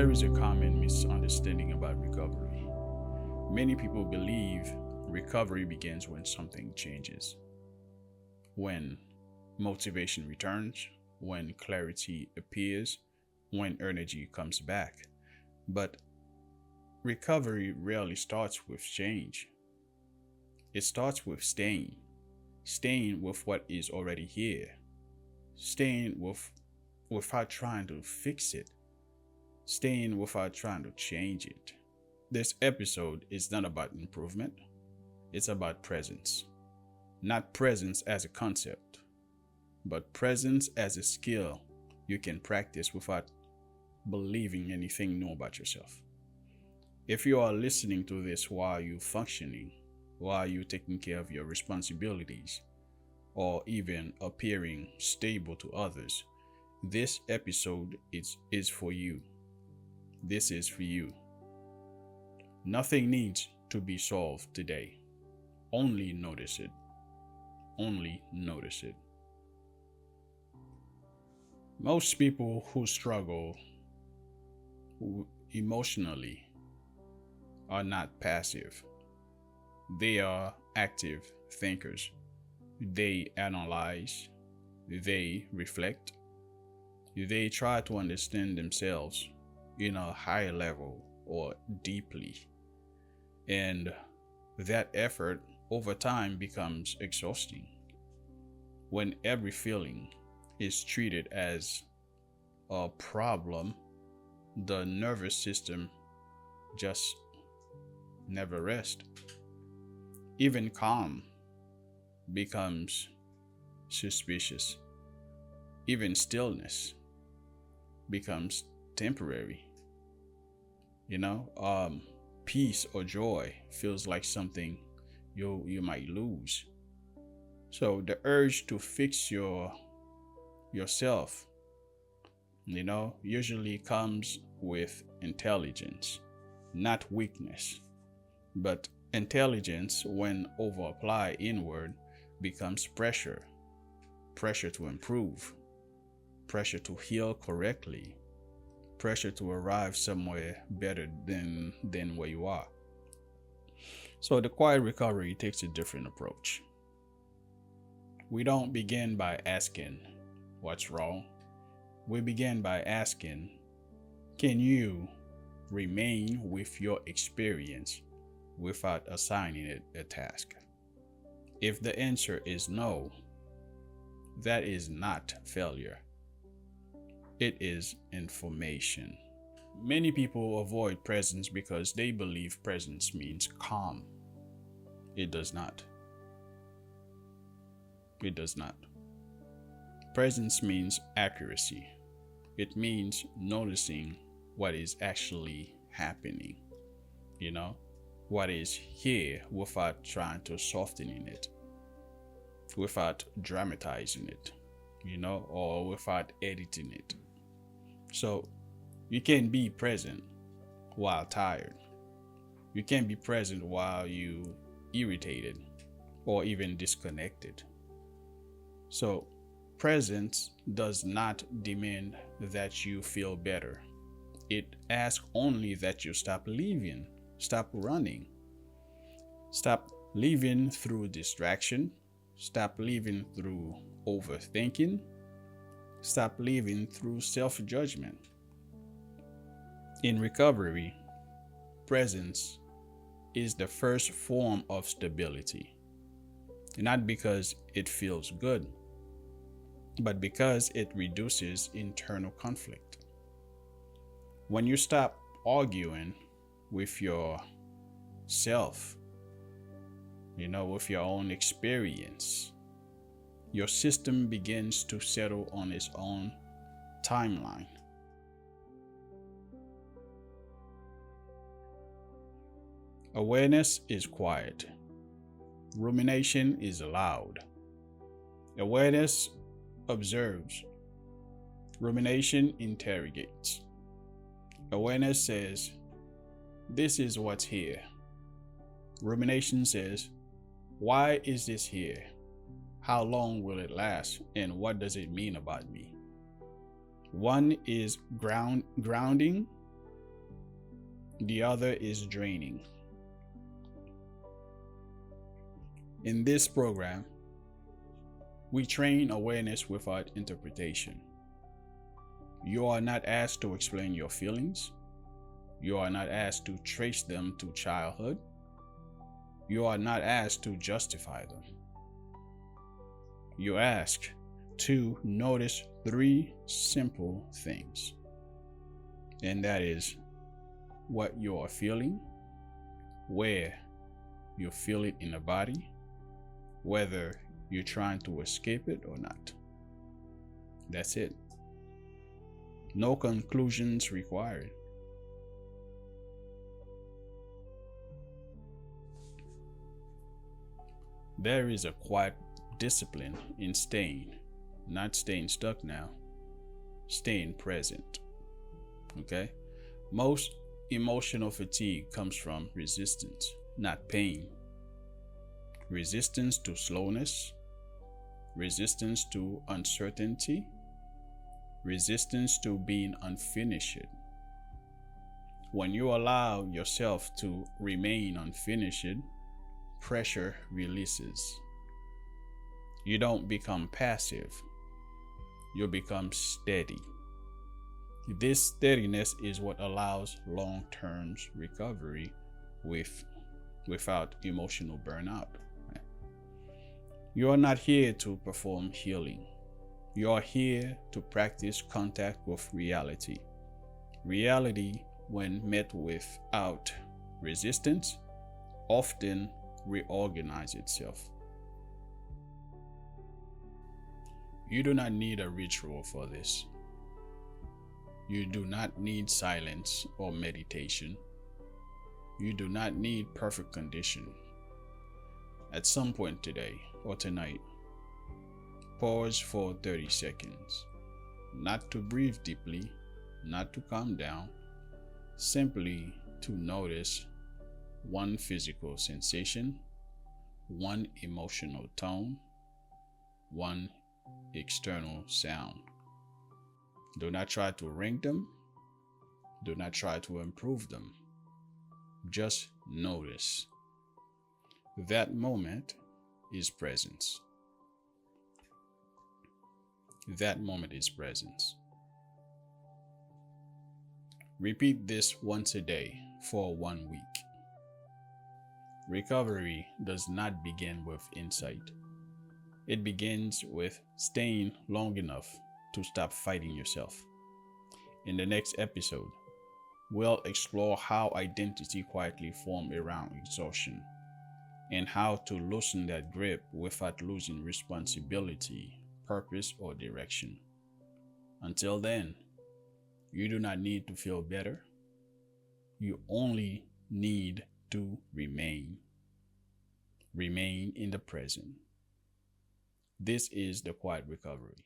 There is a common misunderstanding about recovery. Many people believe recovery begins when something changes, when motivation returns, when clarity appears, when energy comes back. But recovery rarely starts with change. It starts with staying with what is already here, staying without trying to fix it, staying without trying to change it. This episode is not about improvement, it's about presence. Not presence as a concept, but presence as a skill you can practice without believing anything new about yourself. If you are listening to this while you're functioning, while you're taking care of your responsibilities, or even appearing stable to others, this episode is for you. This is for you. Nothing needs to be solved today. Only notice it. Only notice it. Most people who struggle emotionally are not passive. They are active thinkers. They analyze, they reflect, they try to understand themselves in a higher level or deeply. And that effort over time becomes exhausting. When every feeling is treated as a problem, the nervous system just never rests. Even calm becomes suspicious. Even stillness becomes temporary. Peace or joy feels like something you might lose. So the urge to fix yourself, usually comes with intelligence, not weakness. But intelligence, when over applied inward, becomes pressure. Pressure to improve, pressure to heal correctly, pressure to arrive somewhere better than where you are. So the quiet recovery takes a different approach. We don't begin by asking what's wrong. We begin by asking, can you remain with your experience without assigning it a task? If the answer is no, that is not failure. It is information. Many people avoid presence because they believe presence means calm. It does not. It does not. Presence means accuracy. It means noticing what is actually happening, what is here without trying to soften it, without dramatizing it, or without editing it. So you can be present while tired. You can be present while you irritated or even disconnected. So presence does not demand that you feel better. It asks only that you stop living, stop running, stop living through distraction, stop living through overthinking, stop living through self-judgment. In recovery, presence is the first form of stability, not because it feels good, but because it reduces internal conflict. When you stop arguing with yourself, with your own experience, your system begins to settle on its own timeline. Awareness is quiet. Rumination is loud. Awareness observes. Rumination interrogates. Awareness says, this is what's here. Rumination says, why is this here? How long will it last? And what does it mean about me? One is grounding, The other is draining. In this program, we train awareness without interpretation. You are not asked to explain your feelings. You are not asked to trace them to childhood. You are not asked to justify them. You ask to notice three simple things. And that is what you are feeling, where you feel it in the body, whether you're trying to escape it or not. That's it. No conclusions required. There is a quiet discipline in not staying stuck now, staying present. Okay? Most emotional fatigue comes from resistance, not pain. Resistance to slowness, resistance to uncertainty, resistance to being unfinished. When you allow yourself to remain unfinished, pressure releases. You don't become passive, you become steady. This steadiness is what allows long-term recovery without emotional burnout. You are not here to perform healing. You are here to practice contact with reality. Reality, when met without resistance, often reorganizes itself. You do not need a ritual for this. You do not need silence or meditation. You do not need perfect condition. At some point today or tonight, pause for 30 seconds. Not to breathe deeply, not to calm down, simply to notice one physical sensation, one emotional tone, one external sound. Do not try to rank them. Do not try to improve them. Just notice. That moment is presence. That moment is presence. Repeat this once a day for 1 week. Recovery does not begin with insight. It begins with staying long enough to stop fighting yourself. In the next episode, we'll explore how identity quietly forms around exhaustion and how to loosen that grip without losing responsibility, purpose, or direction. Until then, you do not need to feel better. You only need to remain. Remain in the present. This is the Quiet Recovery.